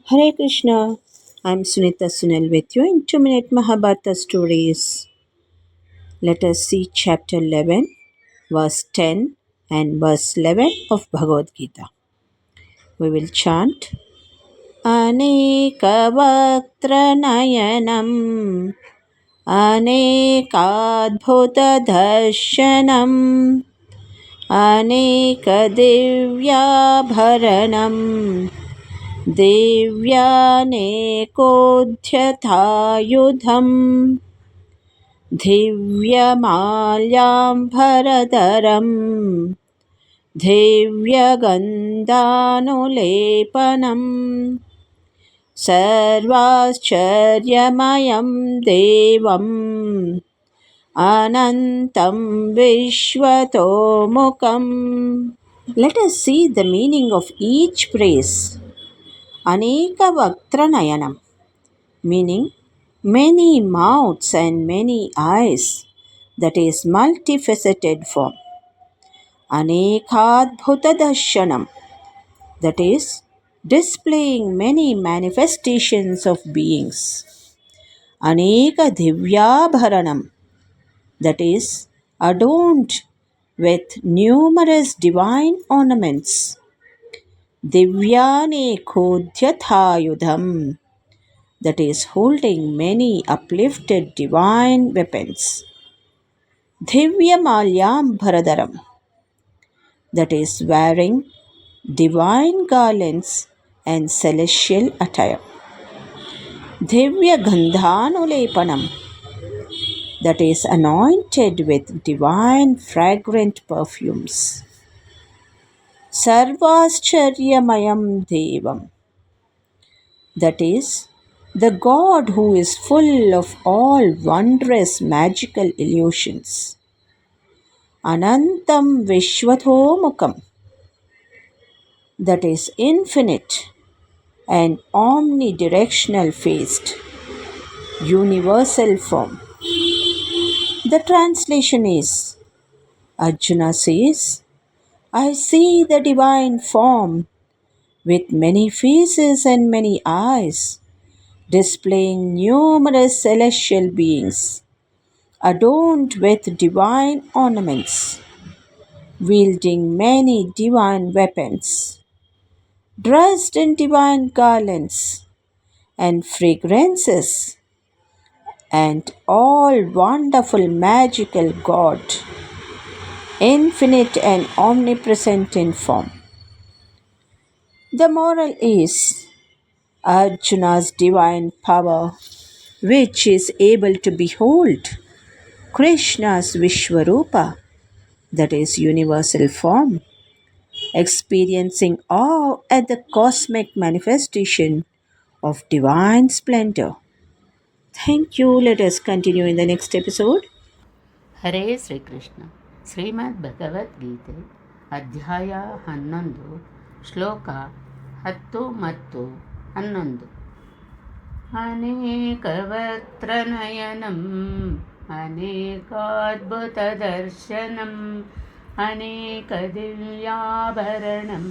Hare Krishna, I'm Sunita Sunil with you in 2 Minute Mahabharata stories. Let us see chapter 11, verse 10 and verse 11 of Bhagavad Gita. We will chant Anekavaktranayam Anekadbhutadarshanam Anekadivyabharanam दिव्यानेकोऽध्यथायुधम् दिव्यमाल्याम्बरधरम् दिव्यगन्धानुलेपनम् सर्वाश्चर्यमयं देवम् अनन्तं विश्वतोमुखम्. Let us see the meaning of each praise. Aneka Vaktranayana, meaning many mouths and many eyes, that is multifaceted form. Anekadbhutadarshanam, that is displaying many manifestations of beings. Aneka Divyabharanam, that is adorned with numerous divine ornaments. Divyanekodhyathayudham, that is holding many uplifted divine weapons. Divyamalyambharadaram, that is wearing divine garlands and celestial attire. Divyagandhanulepanam, that is anointed with divine fragrant perfumes. Sarvascharyamayam Devam, that is the God who is full of all wondrous magical illusions. Anantam Vishwatomukam, that is infinite and omnidirectional faced, universal form. The translation is, Arjuna says, I see the divine form with many faces and many eyes, displaying numerous celestial beings, adorned with divine ornaments, wielding many divine weapons, dressed in divine garlands and fragrances, and all wonderful magical God, infinite and omnipresent in form. The moral is Arjuna's divine power, which is able to behold Krishna's Vishwarupa, that is universal form, experiencing awe at the cosmic manifestation of divine splendor. Thank you. Let us continue in the next episode. ಹರೇ ಶ್ರೀಕೃಷ್ಣ. ಶ್ರೀಮದ್ ಭಗವದ್ಗೀತೆ ಅಧ್ಯಾಯ 11 ಶ್ಲೋಕ 10 ಮತ್ತು 11. ಅನೇಕವಕ್ತ್ರನಯನಂ ಅನೇಕಾದ್ಭುತದರ್ಶನಂ ಅನೇಕದಿವ್ಯಾಭರಣಂ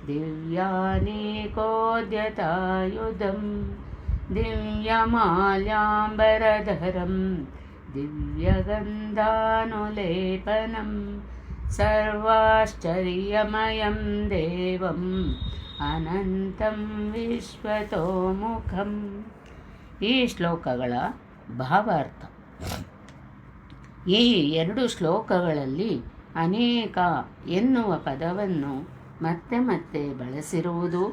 ದಿವ್ಯಾನೇಕೋದ್ಯತಾಯುಧಂ ದಿವ್ಯಮಾಲ್ಯಾಂಬರಧರಂ ದಿವ್ಯಗಂಧಾನುಲೇಪನಂ ಸರ್ವಾಶ್ಚರ್ಯಮಯಂ ದೇವಂ ಅನಂತಂ ವಿಶ್ವತೋಮುಖಂ. ಈ ಶ್ಲೋಕಗಳ ಭಾವಾರ್ಥ. ಈ 2 ಶ್ಲೋಕಗಳಲ್ಲಿ ಅನೇಕ ಎನ್ನುವ ಪದವನ್ನು ಮತ್ತೆ ಮತ್ತೆ ಬಳಸಿರುವುದು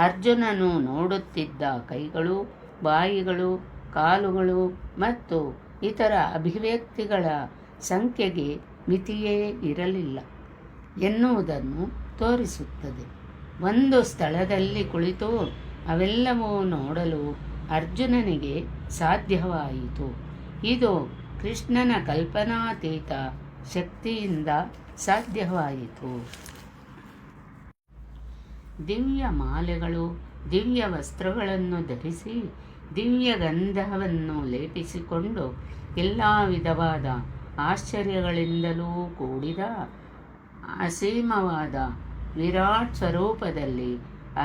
ಅರ್ಜುನನು ನೋಡುತ್ತಿದ್ದ ಕೈಗಳು, ಬಾಯಿಗಳು, ಕಾಲುಗಳು ಮತ್ತು ಇತರ ಅಭಿವ್ಯಕ್ತಿಗಳ ಸಂಖ್ಯೆಗೆ ಮಿತಿಯೇ ಇರಲಿಲ್ಲ ಎನ್ನುವುದನ್ನು ತೋರಿಸುತ್ತದೆ. ಒಂದು ಸ್ಥಳದಲ್ಲಿ ಕುಳಿತು ಅವೆಲ್ಲವೂ ನೋಡಲು ಅರ್ಜುನನಿಗೆ ಸಾಧ್ಯವಾಯಿತು. ಇದು ಕೃಷ್ಣನ ಕಲ್ಪನಾತೀತ ಶಕ್ತಿಯಿಂದ ಸಾಧ್ಯವಾಯಿತು. ದಿವ್ಯ ಮಾಲೆಗಳು, ದಿವ್ಯ ವಸ್ತ್ರಗಳನ್ನು ಧರಿಸಿ ದಿವ್ಯ ಗಂಧವನ್ನು ಲೇಪಿಸಿಕೊಂಡು ಎಲ್ಲ ವಿಧವಾದ ಆಶ್ಚರ್ಯಗಳಿಂದಲೂ ಕೂಡಿದ ಅಸೀಮವಾದ ವಿರಾಟ್ ಸ್ವರೂಪದಲ್ಲಿ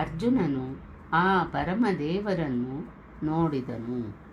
ಅರ್ಜುನನು ಆ ಪರಮದೇವರನ್ನು ನೋಡಿದನು.